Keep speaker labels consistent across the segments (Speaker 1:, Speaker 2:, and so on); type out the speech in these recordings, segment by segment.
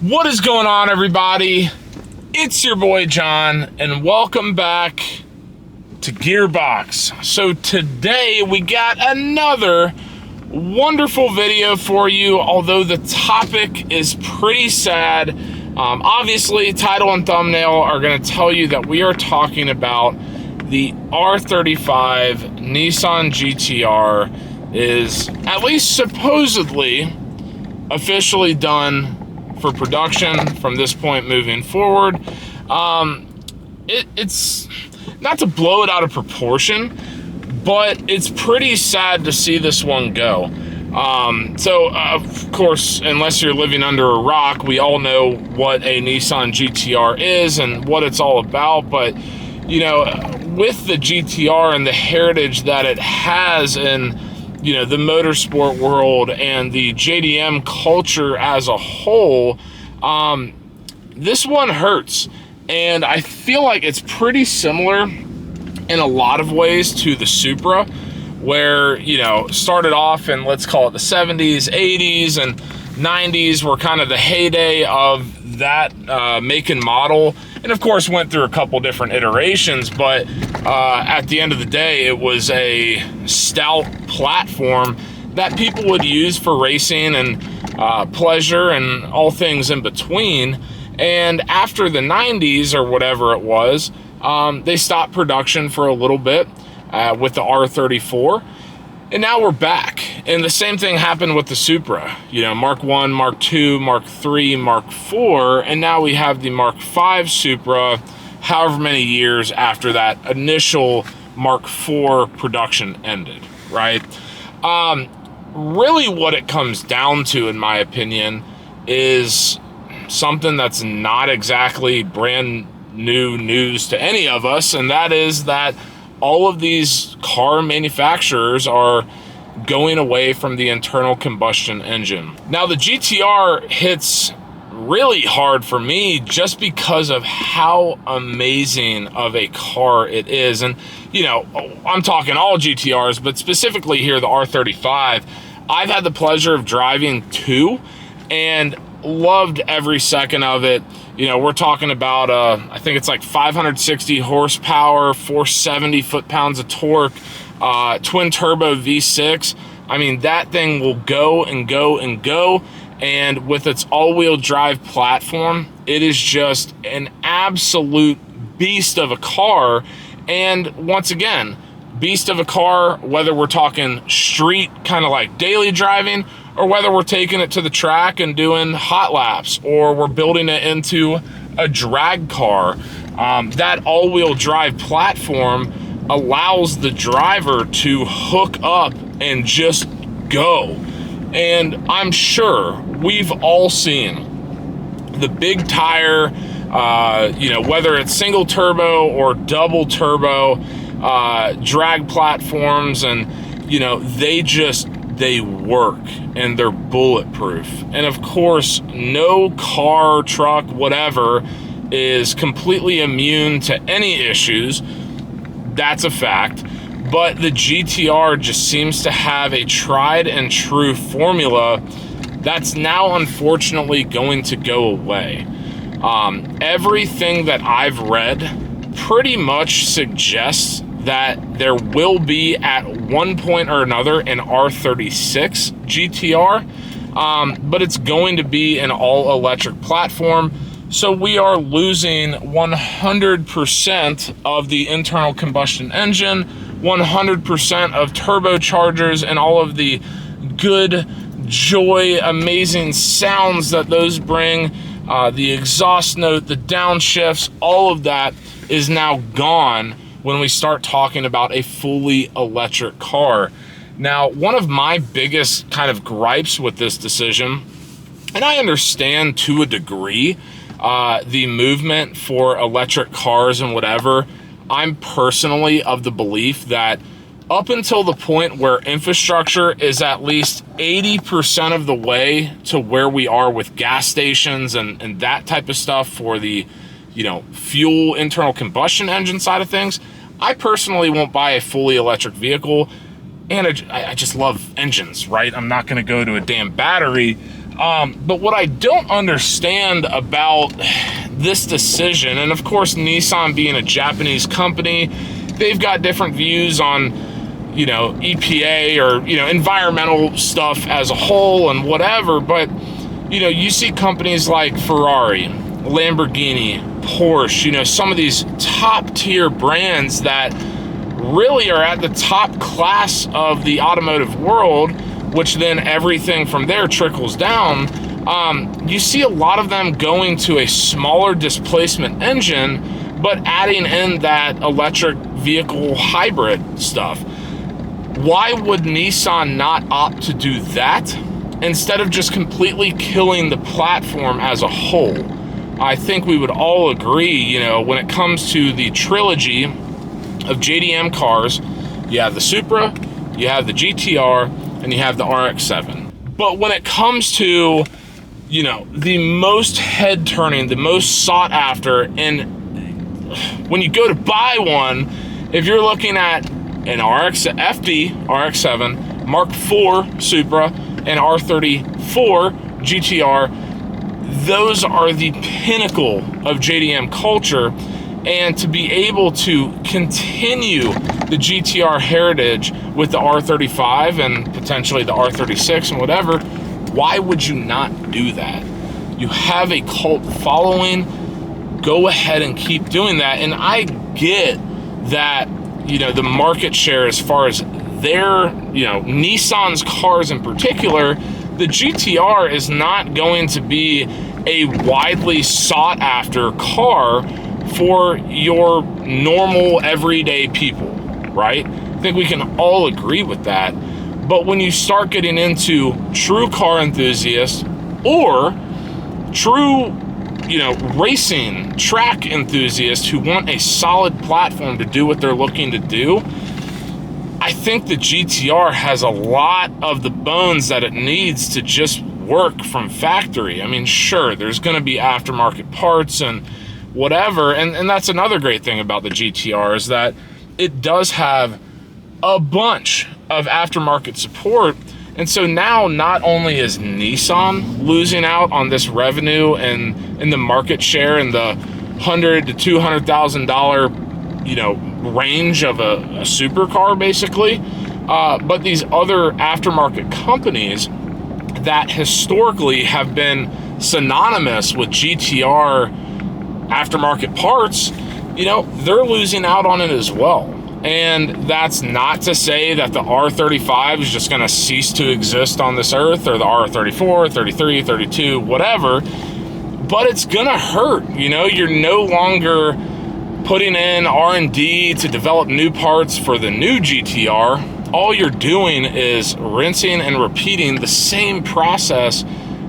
Speaker 1: What is going on, everybody? It's your boy John, and welcome back to Gearbox. So today we got another wonderful video for you, although the topic is pretty sad. Obviously, title and thumbnail are going to tell you that we are talking about the R35 Nissan GTR is at least supposedly officially done for production from this point moving forward. It's not to blow it out of proportion, but it's pretty sad to see this one go. Of course, unless you're living under a rock, we all know what a Nissan GTR is and what it's all about. But, you know, with the GTR and the heritage that it has in, you know, the motorsport world and the JDM culture as a whole, this one hurts. And I feel like it's pretty similar in a lot of ways to the Supra, where, you know, started off in, let's call it the 70s, 80s, and 90s were kind of the heyday of that make and model. And of course went through a couple different iterations, but at the end of the day, it was a stout platform that people would use for racing and pleasure and all things in between. And after the 90s or whatever it was, they stopped production for a little bit with the R34. And now we're back. And the same thing happened with the Supra. You know, Mark 1, Mark 2, Mark 3, Mark 4, and now we have the Mark 5 Supra, however many years after that initial Mark 4 production ended, right? Really what it comes down to, in my opinion, is something that's not exactly brand new news to any of us, and that is that all of these car manufacturers are going away from the internal combustion engine. Now, the GTR hits really hard for me just because of how amazing of a car it is. And, you know, I'm talking all GTRs, but specifically here, the R35. I've had the pleasure of driving two and loved every second of it. You know, we're talking about, I think it's like 560 horsepower, 470 foot-pounds of torque, twin turbo V6. I mean, that thing will go and go and go. And with its all-wheel drive platform, it is just an absolute beast of a car. And once again, beast of a car, whether we're talking street, kind of like daily driving, or whether we're taking it to the track and doing hot laps, or we're building it into a drag car. That all-wheel drive platform allows the driver to hook up and just go. And I'm sure we've all seen the big tire, you know, whether it's single turbo or double turbo drag platforms, and, you know, they work and they're bulletproof. And of course, no car, truck, whatever is completely immune to any issues. That's a fact. But the GTR just seems to have a tried and true formula that's now unfortunately going to go away. Everything that I've read pretty much suggests that there will be at one point or another an R36 GTR, but it's going to be an all-electric platform. So we are losing 100% of the internal combustion engine, 100% of turbochargers, and all of the good, joy, amazing sounds that those bring, the exhaust note, the downshifts, all of that is now gone when we start talking about a fully electric car. Now, one of my biggest kind of gripes with this decision, and I understand to a degree the movement for electric cars and whatever, I'm personally of the belief that up until the point where infrastructure is at least 80% of the way to where we are with gas stations and that type of stuff for the, you know, fuel internal combustion engine side of things, I personally won't buy a fully electric vehicle. And I just love engines, right? I'm not going to go to a damn battery. But what I don't understand about this decision, and of course Nissan being a Japanese company, they've got different views on, you know, EPA or, you know, environmental stuff as a whole and whatever, but, you know, you see companies like Ferrari, Lamborghini, Porsche, you know, some of these top tier brands that really are at the top class of the automotive world, which then everything from there trickles down. You see a lot of them going to a smaller displacement engine, but adding in that electric vehicle hybrid stuff. Why would Nissan not opt to do that instead of just completely killing the platform as a whole? I think we would all agree, you know, when it comes to the trilogy of JDM cars, you have the Supra, you have the GTR, and you have the RX-7. But when it comes to, you know, the most head-turning, the most sought after, and when you go to buy one, if you're looking at an FD RX-7, Mark IV Supra, and R34 GTR, those are the pinnacle of JDM culture. And to be able to continue the GTR heritage with the R35 and potentially the R36 and whatever, why would you not do that? You have a cult following, go ahead and keep doing that. And I get that, you know, the market share as far as their, you know, Nissan's cars in particular, the GTR is not going to be a widely sought after car for your normal everyday people, right? I think we can all agree with that. But when you start getting into true car enthusiasts or true, you know, racing track enthusiasts who want a solid platform to do what they're looking to do, I think the GTR has a lot of the bones that it needs to just work from factory. I mean, sure, there's going to be aftermarket parts and whatever, and that's another great thing about the GTR is that it does have a bunch of aftermarket support. And so now not only is Nissan losing out on this revenue and in the market share in the $100,000 to $200,000, you know, range of a supercar basically, but these other aftermarket companies that historically have been synonymous with GTR aftermarket parts, you know, they're losing out on it as well. And that's not to say that the R35 is just going to cease to exist on this earth, or the R34, 33, 32, whatever, but it's going to hurt. You know, you're no longer putting in R&D to develop new parts for the new GTR. All you're doing is rinsing and repeating the same process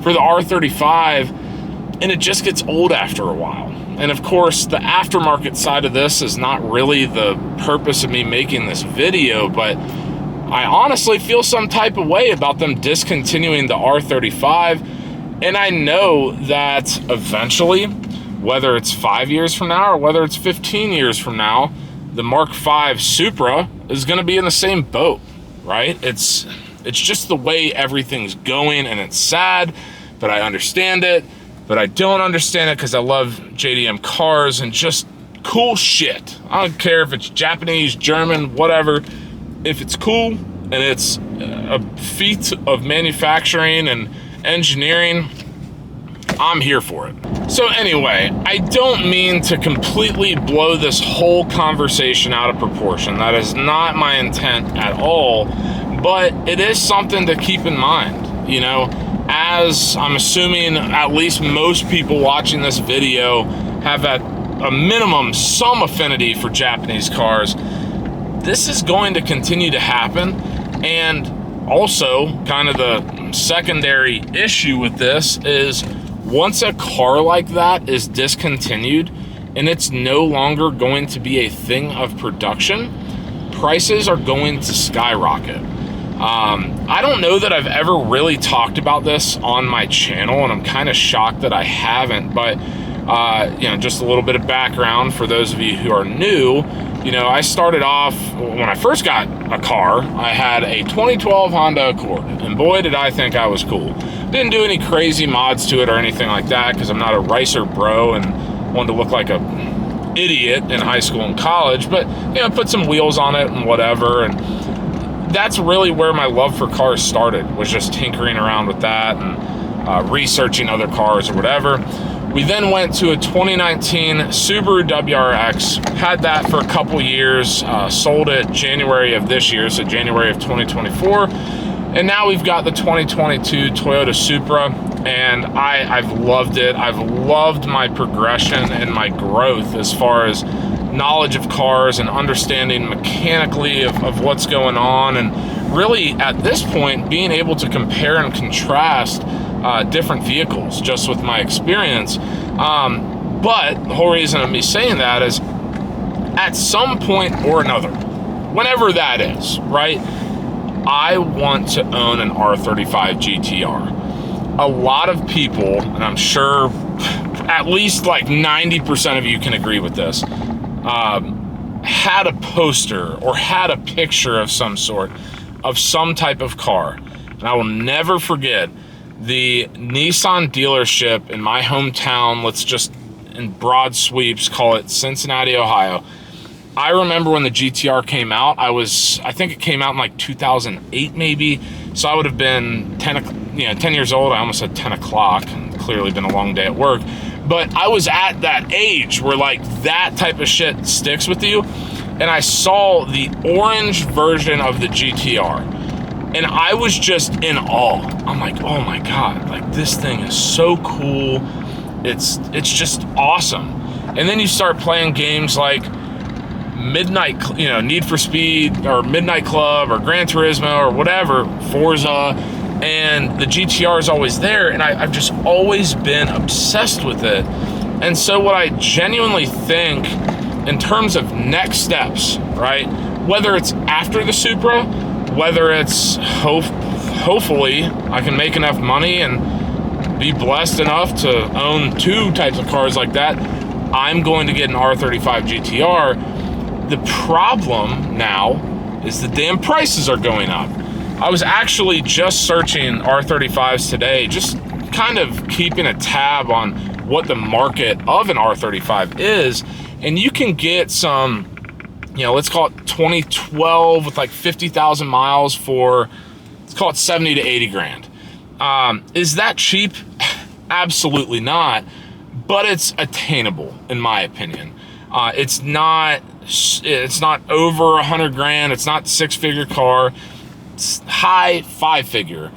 Speaker 1: for the R35, and it just gets old after a while. And of course, the aftermarket side of this is not really the purpose of me making this video, but I honestly feel some type of way about them discontinuing the R35. And I know that eventually, whether it's 5 years from now or whether it's 15 years from now, the Mark V Supra is going to be in the same boat, right? It's just the way everything's going, and it's sad, but I understand it. But I don't understand it because I love JDM cars and just cool shit. I don't care if it's Japanese, German, whatever. If it's cool and it's a feat of manufacturing and engineering, I'm here for it. So anyway, I don't mean to completely blow this whole conversation out of proportion. That is not my intent at all, but it is something to keep in mind, you know. As I'm assuming at least most people watching this video have at a minimum some affinity for Japanese cars, this is going to continue to happen. And also, kind of the secondary issue with this is once a car like that is discontinued and it's no longer going to be a thing of production, prices are going to skyrocket. I don't know that I've ever really talked about this on my channel, and I'm kind of shocked that I haven't, but you know, just a little bit of background for those of you who are new. You know, I started off, when I first got a car, I had a 2012 Honda Accord, and boy, did I think I was cool. Didn't do any crazy mods to it or anything like that, because I'm not a racer bro and wanted to look like a idiot in high school and college, but you know, put some wheels on it and whatever. And that's really where my love for cars started, was just tinkering around with that and researching other cars or whatever. We then went to a 2019 Subaru WRX, had that for a couple years, sold it January of this year, so January of 2024. And now we've got the 2022 Toyota Supra, and I've loved it. I've loved my progression and my growth as far as knowledge of cars and understanding mechanically of what's going on, and really at this point being able to compare and contrast different vehicles just with my experience. But the whole reason of me saying that is, at some point or another, whenever that is, right, I want to own an R35 GTR. A lot of people, and I'm sure at least like 90% of you can agree with this, had a poster or had a picture of some sort of some type of car. And I will never forget the Nissan dealership in my hometown, let's just in broad sweeps call it Cincinnati, Ohio. I remember when the GTR came out, I think it came out in like 2008 maybe, so I would have been 10 years old. I almost said 10 o'clock, clearly been a long day at work, but I was at that age where like that type of shit sticks with you, and I saw the orange version of the GTR, and I was just in awe. I'm like, oh my God, like this thing is so cool. It's just awesome. And then you start playing games like Midnight, Need for Speed or Midnight Club or Gran Turismo or whatever, Forza, and the GTR is always there, and I've just always been obsessed with it. And so what I genuinely think in terms of next steps, right, whether it's after the Supra, whether it's hopefully I can make enough money and be blessed enough to own two types of cars like that, I'm going to get an R35 GTR. The problem now is the damn prices are going up. I was actually just searching R35s today, just kind of keeping a tab on what the market of an R35 is, and you can get some, let's call it 2012 with like 50,000 miles for, let's call it 70 to 80 grand. Is that cheap? Absolutely not, but it's attainable in my opinion. It's not over 100 grand. It's not six-figure car. It's high five-figure.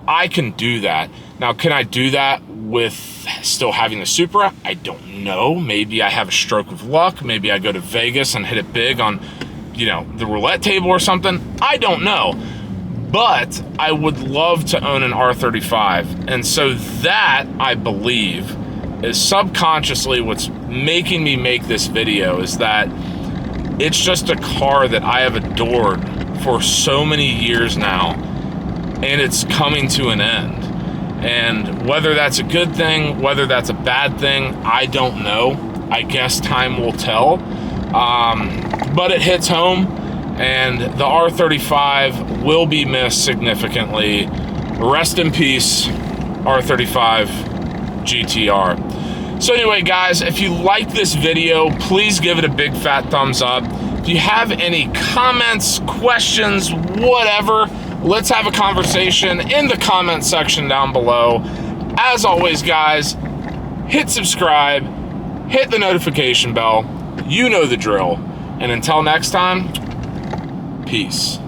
Speaker 1: I can do that. Now, can I do that with still having the Supra? I don't know. Maybe I have a stroke of luck. Maybe I go to Vegas and hit it big on, the roulette table or something. I don't know. But I would love to own an R35. And so that, I believe, is subconsciously what's making me make this video, is that it's just a car that I have adored for so many years now, and it's coming to an end. And whether that's a good thing, whether that's a bad thing, I don't know. I guess time will tell. But it hits home, and the R35 will be missed significantly. Rest in peace, R35 GTR. So anyway, guys, if you like this video, please give it a big fat thumbs up. If you have any comments, questions, whatever, let's have a conversation in the comment section down below. As always, guys, hit subscribe, hit the notification bell. You know the drill. And until next time, peace.